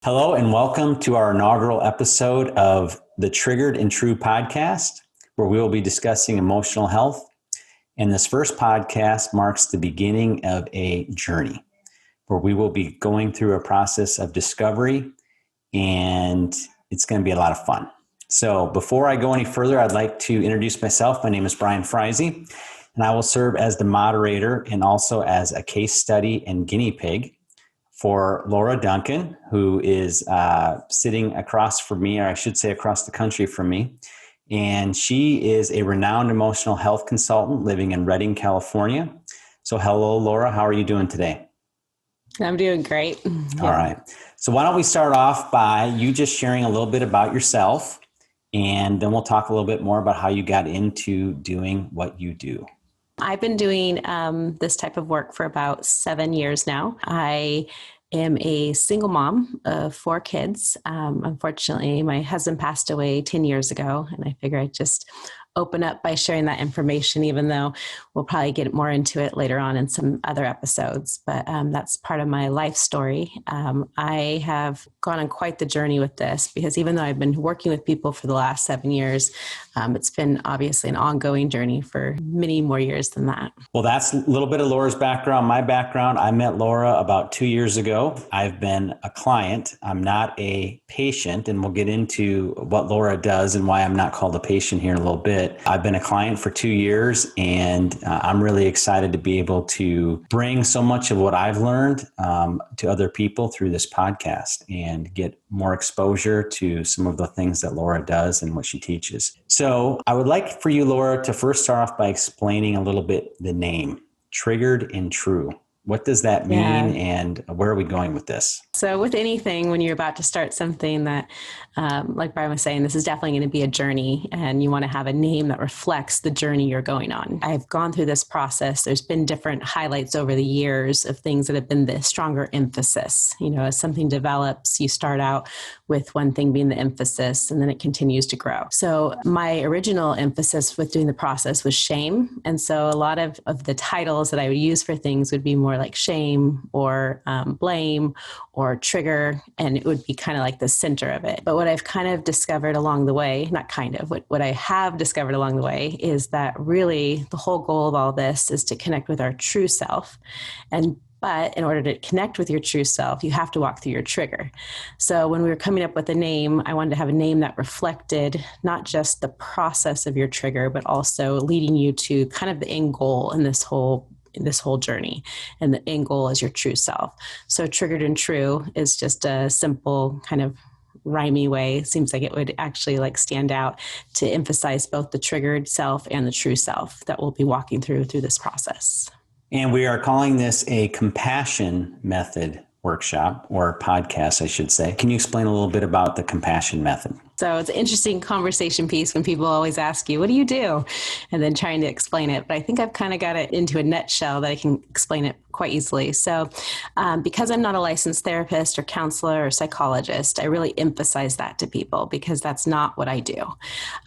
Hello and welcome to our inaugural episode of the Triggered and True podcast, where we will be discussing emotional health. And this first podcast marks the beginning of a journey where we will be going through a process of discovery, and it's going to be a lot of fun. So before I go any further, I'd like to introduce myself. My name is Brian Friese, and I will serve as the moderator and also as a case study and guinea pig for Laura Duncan, who is sitting across from me, or I should say across the country from me. And she is a renowned emotional health consultant living in Redding, California. So hello, Laura. How are you doing today? I'm doing great. All right. So why don't we start off by you just sharing a little bit about yourself, and then we'll talk a little bit more about how you got into doing what you do. I've been doing this type of work for about 7 years now. I am a single mom of 4 kids. Unfortunately, my husband passed away 10 years ago, and I figure I'd just open up by sharing that information, even though we'll probably get more into it later on in some other episodes. But that's part of my life story. I have gone on quite the journey with this because even though I've been working with people for the last 7 years, it's been obviously an ongoing journey for many more years than that. Well, that's a little bit of Laura's background. My background, I met Laura about 2 years ago. I've been a client. I'm not a patient, and we'll get into what Laura does and why I'm not called a patient here in a little bit. I've been a client for 2 years, and I'm really excited to be able to bring so much of what I've learned to other people through this podcast and get more exposure to some of the things that Laura does and what she teaches. So I would like for you, Laura, to first start off by explaining a little bit the name, Triggered and True. What does that mean, and where are we going with this? So with anything, when you're about to start something that, like Brian was saying, this is definitely going to be a journey, and you want to have a name that reflects the journey you're going on. I've gone through this process. There's been different highlights over the years of things that have been the stronger emphasis. You know, as something develops, you start out with one thing being the emphasis, and then it continues to grow. So my original emphasis with doing the process was shame. And so a lot of the titles that I would use for things would be more like shame or blame or trigger, and it would be kind of like the center of it. But what I've kind of discovered along the way, not kind of, what I have discovered along the way is that really the whole goal of all this is to connect with our true self. But in order to connect with your true self, you have to walk through your trigger. So when we were coming up with a name, I wanted to have a name that reflected not just the process of your trigger, but also leading you to kind of the end goal in this whole journey. And the end goal is your true self. So Triggered and True is just a simple kind of rhymey way. It seems like it would actually like stand out to emphasize both the triggered self and the true self that we'll be walking through this process. And we are calling this a compassion method workshop, or podcast, I should say. Can you explain a little bit about the compassion method? So it's an interesting conversation piece when people always ask you, what do you do? And then trying to explain it. But I think I've kind of got it into a nutshell that I can explain it quite easily. So because I'm not a licensed therapist or counselor or psychologist, I really emphasize that to people because that's not what I do.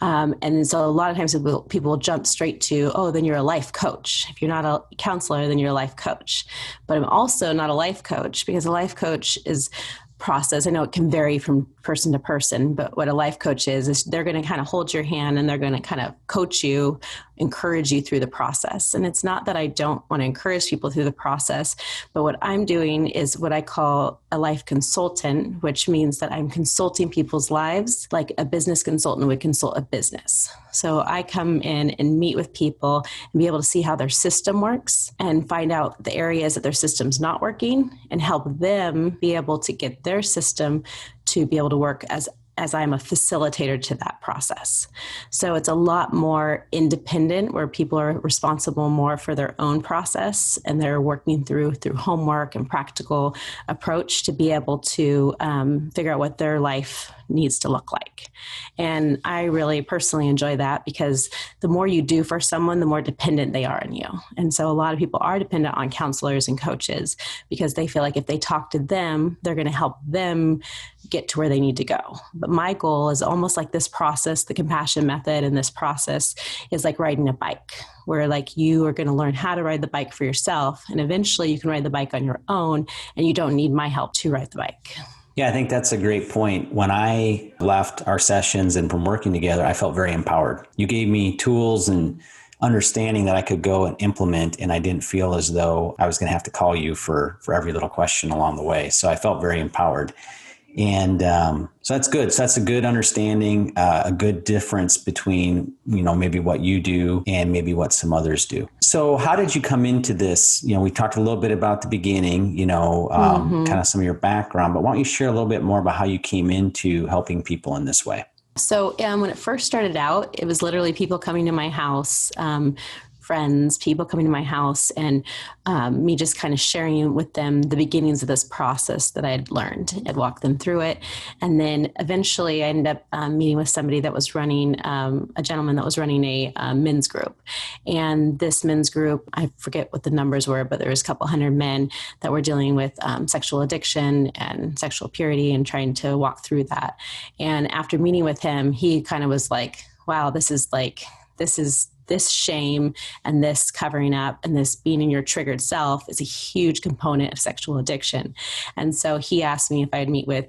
And so a lot of times people will jump straight to, oh, then you're a life coach. If you're not a counselor, then you're a life coach. But I'm also not a life coach because a life coach is process. I know it can vary from person to person, but what a life coach is they're going to kind of hold your hand and they're going to kind of coach you, encourage you through the process. And it's not that I don't want to encourage people through the process, but what I'm doing is what I call a life consultant, which means that I'm consulting people's lives like a business consultant would consult a business. So I come in and meet with people and be able to see how their system works and find out the areas that their system's not working and help them be able to get their system to be able to work as I'm a facilitator to that process. So it's a lot more independent where people are responsible more for their own process and they're working through homework and practical approach to be able to figure out what their life needs to look like. And I really personally enjoy that because the more you do for someone, the more dependent they are on you. And so a lot of people are dependent on counselors and coaches because they feel like if they talk to them, they're going to help them get to where they need to go. But my goal is almost like this process, the compassion method, and this process is like riding a bike, where like you are going to learn how to ride the bike for yourself. And eventually you can ride the bike on your own and you don't need my help to ride the bike. Yeah, I think that's a great point. When I left our sessions and from working together, I felt very empowered. You gave me tools and understanding that I could go and implement, and I didn't feel as though I was going to have to call you for every little question along the way. So I felt very empowered. And so that's good. So that's a good understanding, a good difference between, maybe what you do and maybe what some others do. So how did you come into this? We talked a little bit about the beginning, kind of some of your background, but why don't you share a little bit more about how you came into helping people in this way? So when it first started out, it was literally people coming to my house, friends, people coming to my house, and me just kind of sharing with them the beginnings of this process that I had learned. I'd walk them through it. And then eventually I ended up meeting with somebody that was running, a gentleman that was running a men's group. And this men's group, I forget what the numbers were, but there was a couple hundred men that were dealing with sexual addiction and sexual purity and trying to walk through that. And after meeting with him, he kind of was like, wow, this shame and this covering up and this being in your triggered self is a huge component of sexual addiction. And so he asked me if I'd meet with,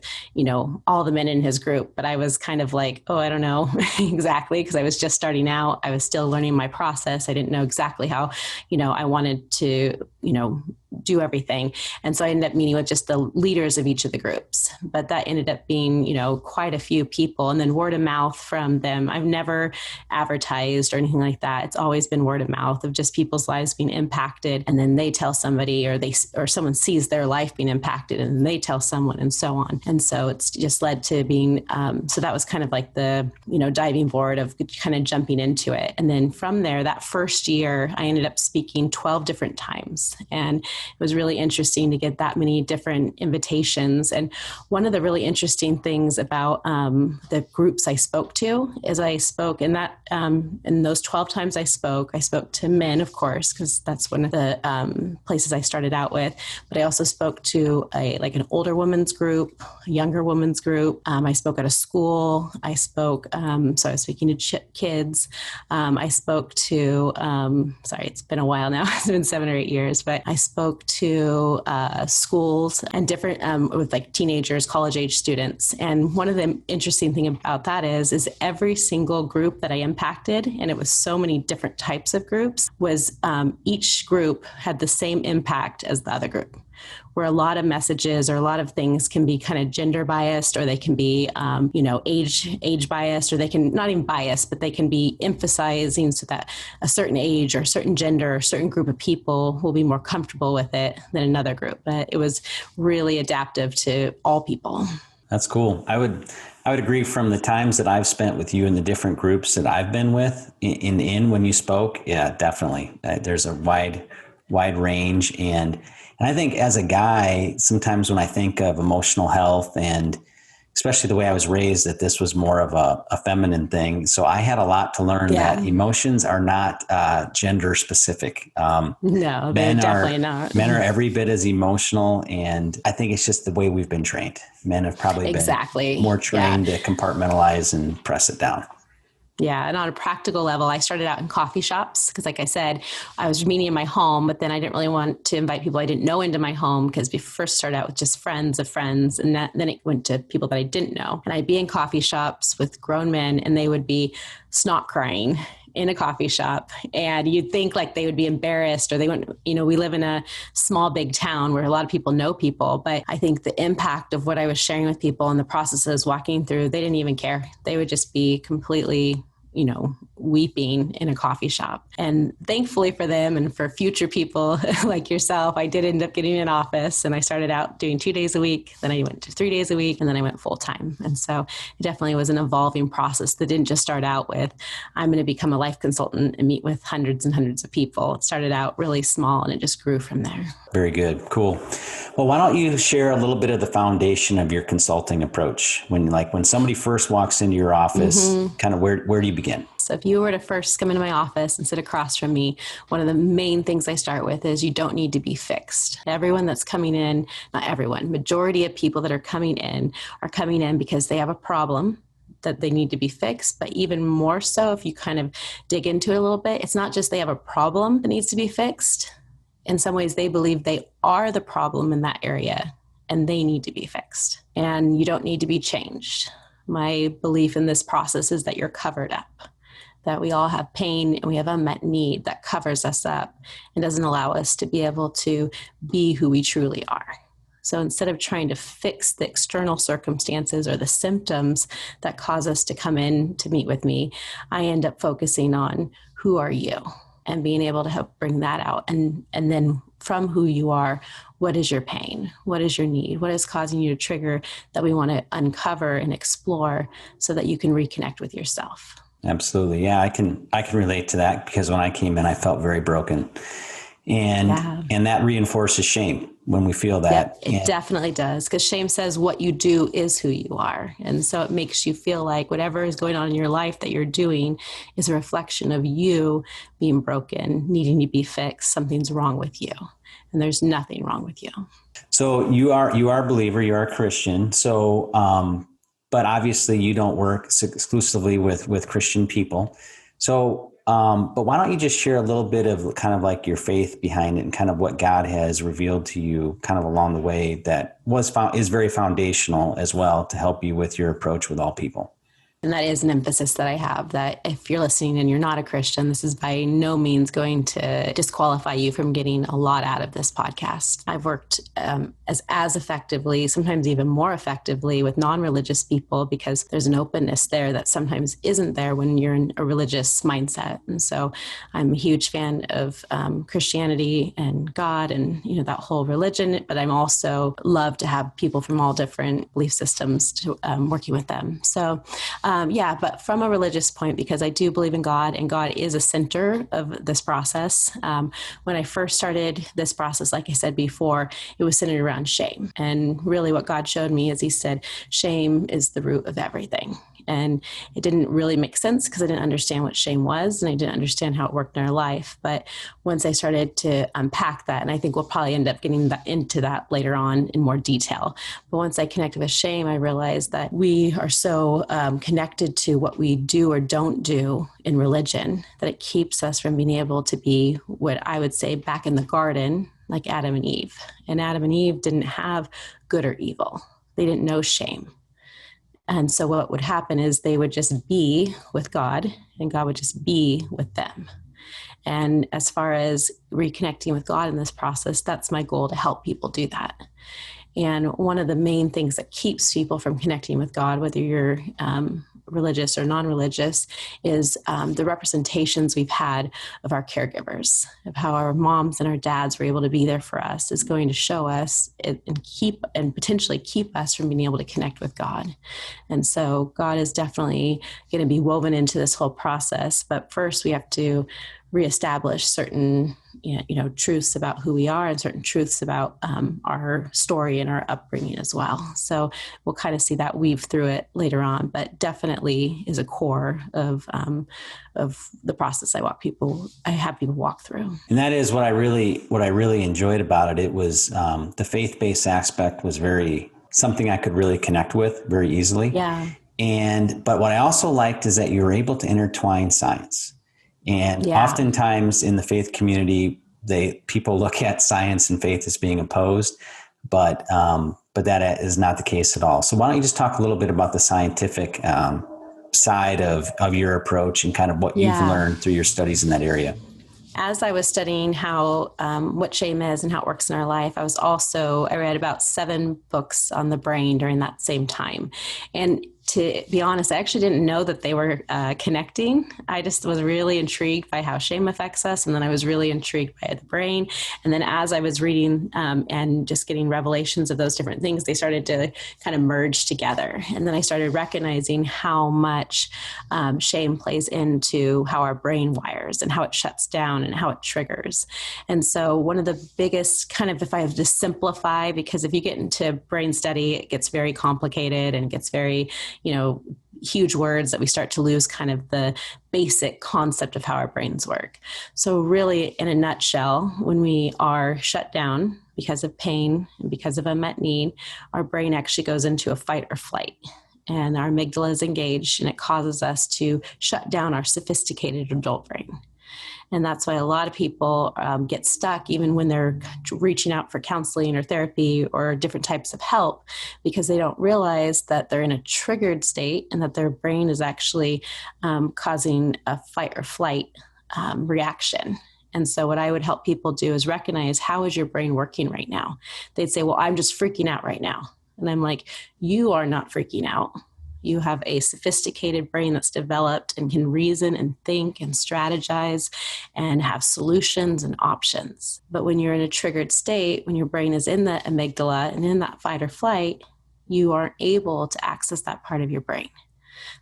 all the men in his group, but I was kind of like, oh, I don't know exactly, because I was just starting out. I was still learning my process. I didn't know exactly how, I wanted to, do everything. And so I ended up meeting with just the leaders of each of the groups, but that ended up being, quite a few people, and then word of mouth from them. I've never advertised or anything like that. It's always been word of mouth of just people's lives being impacted. And then they tell somebody, or someone sees their life being impacted and they tell someone, and so on. And so it's just led to being, so that was kind of like the, diving board of kind of jumping into it. And then from there, that first year, I ended up speaking 12 different times. And it was really interesting to get that many different invitations. And one of the really interesting things about the groups I spoke to is I spoke in those 12 times I spoke to men, of course, because that's one of the places I started out with. But I also spoke to an older women's group, a younger women's group. I spoke at a school. I spoke, so I was speaking to kids. I spoke to, sorry, it's been a while now. It's been 7 or 8 years, but I spoke to schools and different with like teenagers, college age students. And one of the interesting thing about that is every single group that I impacted, and it was so many different types of groups, was each group had the same impact as the other group. Where a lot of messages or a lot of things can be kind of gender biased, or they can be, age biased, or they can not even biased, but they can be emphasizing so that a certain age or a certain gender or a certain group of people will be more comfortable with it than another group. But it was really adaptive to all people. That's cool. I would agree from the times that I've spent with you in the different groups that I've been with in when you spoke. Yeah, definitely. There's a wide range. And I think as a guy, sometimes when I think of emotional health, and especially the way I was raised, that this was more of a feminine thing. So I had a lot to learn that emotions are not gender specific. No, they're definitely not. Men are every bit as emotional. And I think it's just the way we've been trained. Men have probably been more trained to compartmentalize and press it down. Yeah. And on a practical level, I started out in coffee shops because, like I said, I was meeting in my home, but then I didn't really want to invite people I didn't know into my home, because we first started out with just friends of friends. And then it went to people that I didn't know. And I'd be in coffee shops with grown men, and they would be snot crying in a coffee shop. And you'd think like they would be embarrassed, or they wouldn't, we live in a small, big town where a lot of people know people. But I think the impact of what I was sharing with people and the processes walking through, they didn't even care. They would just be completely, weeping in a coffee shop. And thankfully for them and for future people like yourself, I did end up getting an office, and I started out doing 2 days a week. Then I went to 3 days a week, and then I went full time. And so it definitely was an evolving process that didn't just start out with, I'm going to become a life consultant and meet with hundreds and hundreds of people. It started out really small, and it just grew from there. Very good. Cool. Well, why don't you share a little bit of the foundation of your consulting approach? When somebody first walks into your office, kind of where do you begin? So if you were to first come into my office and sit across from me, one of the main things I start with is you don't need to be fixed. Everyone that's coming in, not everyone, majority of people that are coming in because they have a problem that they need to be fixed. But even more so, if you kind of dig into it a little bit, it's not just they have a problem that needs to be fixed. In some ways, they believe they are the problem in that area. and they need to be fixed. And you don't need to be changed. My belief in this process is that you're covered up, that we all have pain and we have unmet need that covers us up and doesn't allow us to be able to be who we truly are. So instead of trying to fix the external circumstances or the symptoms that cause us to come in to meet with me, I end up focusing on who are you and being able to help bring that out. And then from who you are, what is your pain? What is your need? What is causing you to trigger that we want to uncover and explore so that you can reconnect with yourself? Absolutely. Yeah, I can relate to that because when I came in, I felt very broken. And that reinforces shame when we feel that. Yep, it definitely does, because shame says what you do is who you are. And so it makes you feel like whatever is going on in your life that you're doing is a reflection of you being broken, needing to be fixed. Something's wrong with you. And there's nothing wrong with you. So you are a believer, you are a Christian. So, but obviously you don't work exclusively with Christian people. So, but why don't you just share a little bit of kind of like your faith behind it and kind of what God has revealed to you kind of along the way that is very foundational as well to help you with your approach with all people. And that is an emphasis that I have, that if you're listening and you're not a Christian, this is by no means going to disqualify you from getting a lot out of this podcast. I've worked as effectively, sometimes even more effectively with non-religious people because there's an openness there that sometimes isn't there when you're in a religious mindset. And so I'm a huge fan of Christianity and God and, that whole religion, but I'm also love to have people from all different belief systems to working with them. So, but from a religious point, because I do believe in God and God is a center of this process. When I first started this process, like I said before, it was centered around shame. And really what God showed me is he said, shame is the root of everything. And it didn't really make sense because I didn't understand what shame was and I didn't understand how it worked in our life. But once I started to unpack that, and I think we'll probably end up getting into that later on in more detail. But once I connected with shame, I realized that we are so connected to what we do or don't do in religion that it keeps us from being able to be what I would say back in the garden, like Adam and Eve. And Adam and Eve didn't have good or evil. They didn't know shame. And so what would happen is they would just be with God and God would just be with them. And as far as reconnecting with God in this process, that's my goal, to help people do that. And one of the main things that keeps people from connecting with God, whether you're religious or non-religious, is the representations we've had of our caregivers, of how our moms and our dads were able to be there for us, is going to show us and potentially keep us from being able to connect with God. And so God is definitely going to be woven into this whole process. But first we have to reestablish certain truths about who we are and certain truths about our story and our upbringing as well. So we'll kind of see that weave through it later on, but definitely is a core of the process I have people walk through. And that is what I really enjoyed about it. It was the faith-based aspect was something I could really connect with very easily. Yeah. But what I also liked is that you were able to intertwine science. And oftentimes in the faith community, people look at science and faith as being opposed, but that is not the case at all. So why don't you just talk a little bit about the scientific side of your approach and kind of what you've learned through your studies in that area? As I was studying what shame is and how it works in our life, I read about 7 books on the brain during that same time. And to be honest, I actually didn't know that they were connecting. I just was really intrigued by how shame affects us. And then I was really intrigued by the brain. And then as I was reading and just getting revelations of those different things, they started to kind of merge together. And then I started recognizing how much shame plays into how our brain wires and how it shuts down and how it triggers. And so one of the biggest if I have to simplify, because if you get into brain study, it gets very complicated and gets very huge words that we start to lose kind of the basic concept of how our brains work. So really, in a nutshell, when we are shut down because of pain and because of unmet need, our brain actually goes into a fight or flight. And our amygdala is engaged and it causes us to shut down our sophisticated adult brain. And that's why a lot of people get stuck even when they're reaching out for counseling or therapy or different types of help, because they don't realize that they're in a triggered state and that their brain is actually causing a fight or flight reaction. And so what I would help people do is recognize, how is your brain working right now? They'd say, well, I'm just freaking out right now. And I'm like, you are not freaking out. You have a sophisticated brain that's developed and can reason and think and strategize and have solutions and options. But when you're in a triggered state, when your brain is in the amygdala and in that fight or flight, you aren't able to access that part of your brain.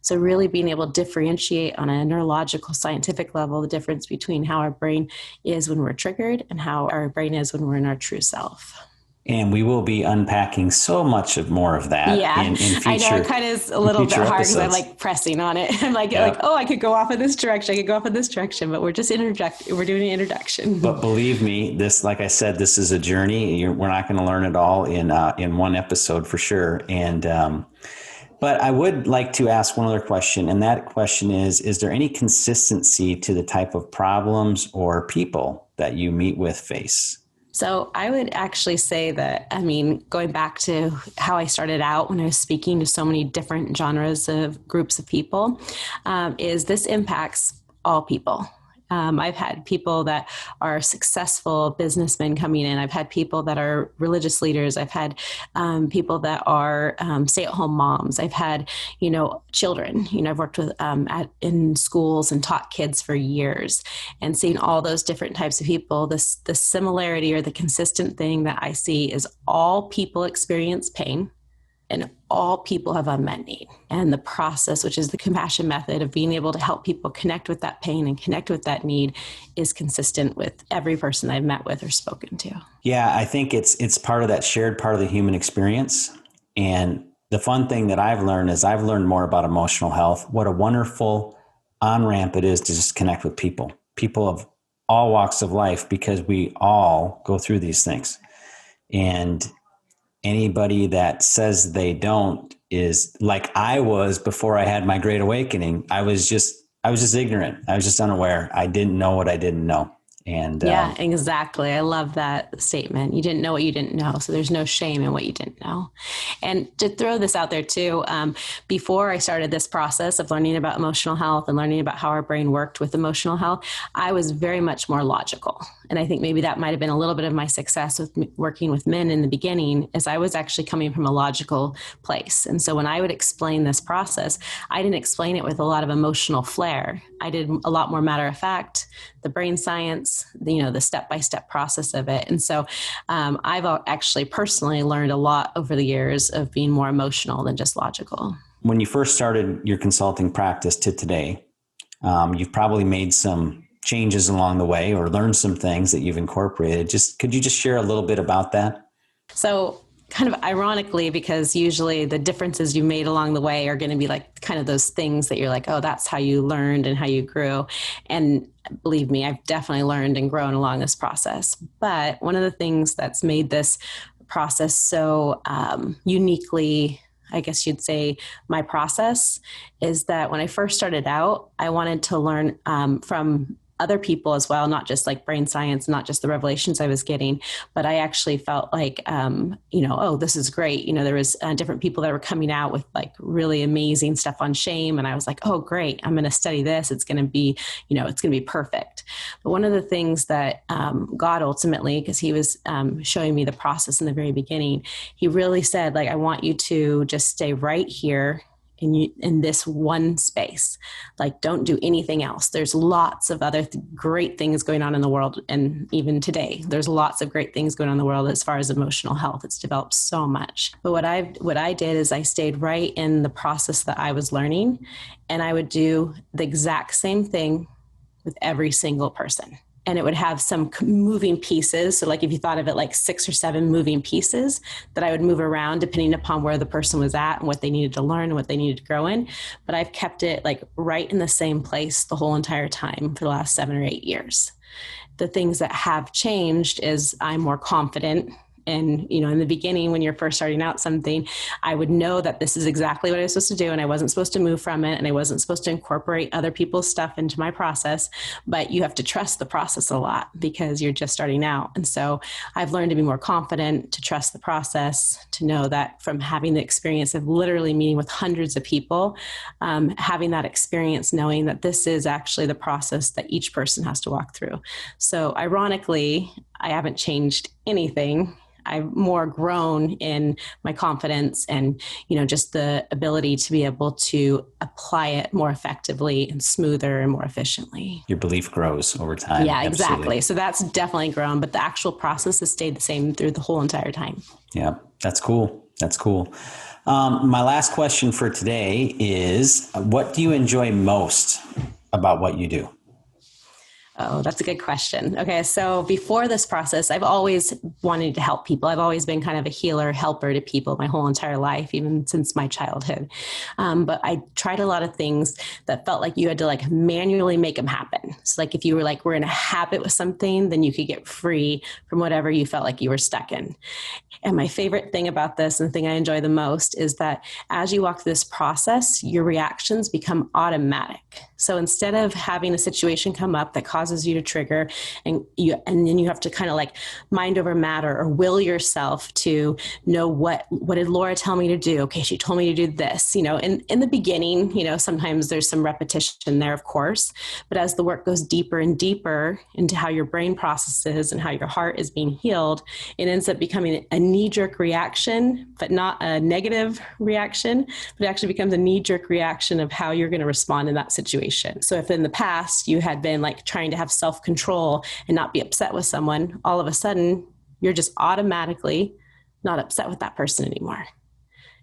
So really being able to differentiate on a neurological scientific level the difference between how our brain is when we're triggered and how our brain is when we're in our true self. And we will be unpacking so much more of that in future. I know it kind of is a little bit hard because I'm like pressing on it. I'm like, oh, I could go off in this direction. I could go off in this direction, but we're just we're doing an introduction. But believe me, this, like I said, this is a journey. We're not going to learn it all in one episode for sure. And, but I would like to ask one other question. And that question is there any consistency to the type of problems or people that you meet with face? So I would actually say that, going back to how I started out when I was speaking to so many different genres of groups of people, is this impacts all people. I've had people that are successful businessmen coming in. I've had people that are religious leaders. I've had people that are stay-at-home moms. I've had, children. I've worked with in schools and taught kids for years, and seeing all those different types of people. The similarity or the consistent thing that I see is all people experience pain. And all people have unmet need. And the process, which is the compassion method of being able to help people connect with that pain and connect with that need, is consistent with every person I've met with or spoken to. Yeah, I think it's part of that shared part of the human experience. And the fun thing that I've learned is I've learned more about emotional health. What a wonderful on-ramp it is to just connect with people of all walks of life, because we all go through these things. And anybody that says they don't is like I was before I had my great awakening. I was just ignorant. I was just unaware. I didn't know what I didn't know. And yeah, exactly. I love that statement. You didn't know what you didn't know. So there's no shame in what you didn't know. And to throw this out there too, before I started this process of learning about emotional health and learning about how our brain worked with emotional health, I was very much more logical. And I think maybe that might have been a little bit of my success with working with men in the beginning, is I was actually coming from a logical place. And so when I would explain this process, I didn't explain it with a lot of emotional flair. I did a lot more matter of fact, the brain science, the step-by-step process of it. And so I've actually personally learned a lot over the years of being more emotional than just logical. When you first started your consulting practice to today, you've probably made some changes along the way or learned some things that you've incorporated. Could you just share a little bit about that? So kind of ironically, because usually the differences you made along the way are going to be like kind of those things that you're like, oh, that's how you learned and how you grew. And believe me, I've definitely learned and grown along this process. But one of the things that's made this process so uniquely, I guess you'd say, my process, is that when I first started out, I wanted to learn from other people as well, not just like brain science, not just the revelations I was getting, but I actually felt like, oh, this is great. There was different people that were coming out with like really amazing stuff on shame. And I was like, oh, great. I'm going to study this. It's going to be, it's going to be perfect. But one of the things that God ultimately, because he was showing me the process in the very beginning, he really said, like, I want you to just stay right here in this one space. Like, don't do anything else. There's lots of other great things going on in the world. And even today, there's lots of great things going on in the world as far as emotional health. It's developed so much. But what I did is I stayed right in the process that I was learning, and I would do the exact same thing with every single person. And it would have some moving pieces. So like if you thought of it like 6 or 7 moving pieces that I would move around depending upon where the person was at and what they needed to learn and what they needed to grow in. But I've kept it like right in the same place the whole entire time for the last 7 or 8 years. The things that have changed is I'm more confident And, in the beginning, when you're first starting out something, I would know that this is exactly what I was supposed to do. And I wasn't supposed to move from it. And I wasn't supposed to incorporate other people's stuff into my process. But you have to trust the process a lot because you're just starting out. And so I've learned to be more confident, to trust the process, to know that from having the experience of literally meeting with hundreds of people, having that experience, knowing that this is actually the process that each person has to walk through. So ironically, I haven't changed anything. I've more grown in my confidence and, just the ability to be able to apply it more effectively and smoother and more efficiently. Your belief grows over time. Yeah, Absolutely. exactly. So that's definitely grown, but the actual process has stayed the same through the whole entire time. Yeah, that's cool. That's cool. My last question for today is, what do you enjoy most about what you do? Oh, that's a good question. Okay. So before this process, I've always wanted to help people. I've always been kind of a healer, helper to people my whole entire life, even since my childhood. But I tried a lot of things that felt like you had to manually make them happen. So if you were in a habit with something, then you could get free from whatever you felt like you were stuck in. And my favorite thing about this, and the thing I enjoy the most, is that as you walk through this process, your reactions become automatic. So instead of having a situation come up that causes you to trigger, and then you have to kind of mind over matter or will yourself to know what did Laura tell me to do? Okay, she told me to do this. In the beginning, sometimes there's some repetition there, of course, but as the work goes deeper and deeper into how your brain processes and how your heart is being healed, it ends up becoming a knee-jerk reaction, but not a negative reaction, but it actually becomes a knee-jerk reaction of how you're going to respond in that situation. So if in the past you had been trying to have self-control and not be upset with someone, all of a sudden you're just automatically not upset with that person anymore.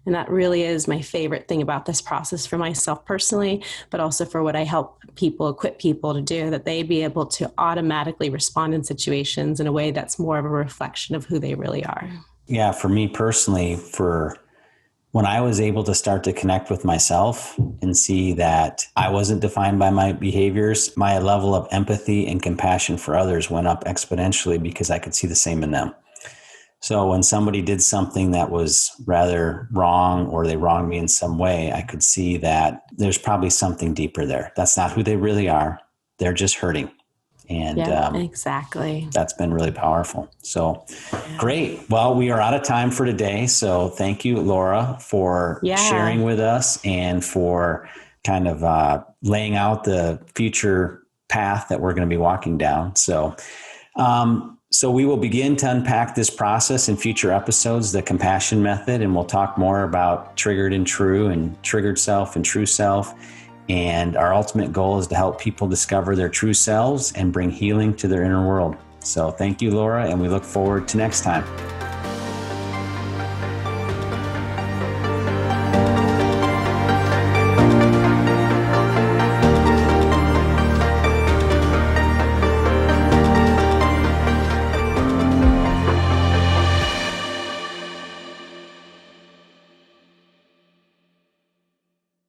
And that really is my favorite thing about this process for myself personally, but also for what I help people, equip people to do, that they be able to automatically respond in situations in a way that's more of a reflection of who they really are. Yeah, for me personally, when I was able to start to connect with myself and see that I wasn't defined by my behaviors, my level of empathy and compassion for others went up exponentially because I could see the same in them. So when somebody did something that was rather wrong or they wronged me in some way, I could see that there's probably something deeper there. That's not who they really are. They're just hurting. And exactly. That's been really powerful. So great. Well, we are out of time for today. So thank you, Laura, for sharing with us and for kind of laying out the future path that we're going to be walking down. So we will begin to unpack this process in future episodes, the compassion method, and we'll talk more about triggered and true and triggered self and true self. And our ultimate goal is to help people discover their true selves and bring healing to their inner world. So thank you, Laura, and we look forward to next time.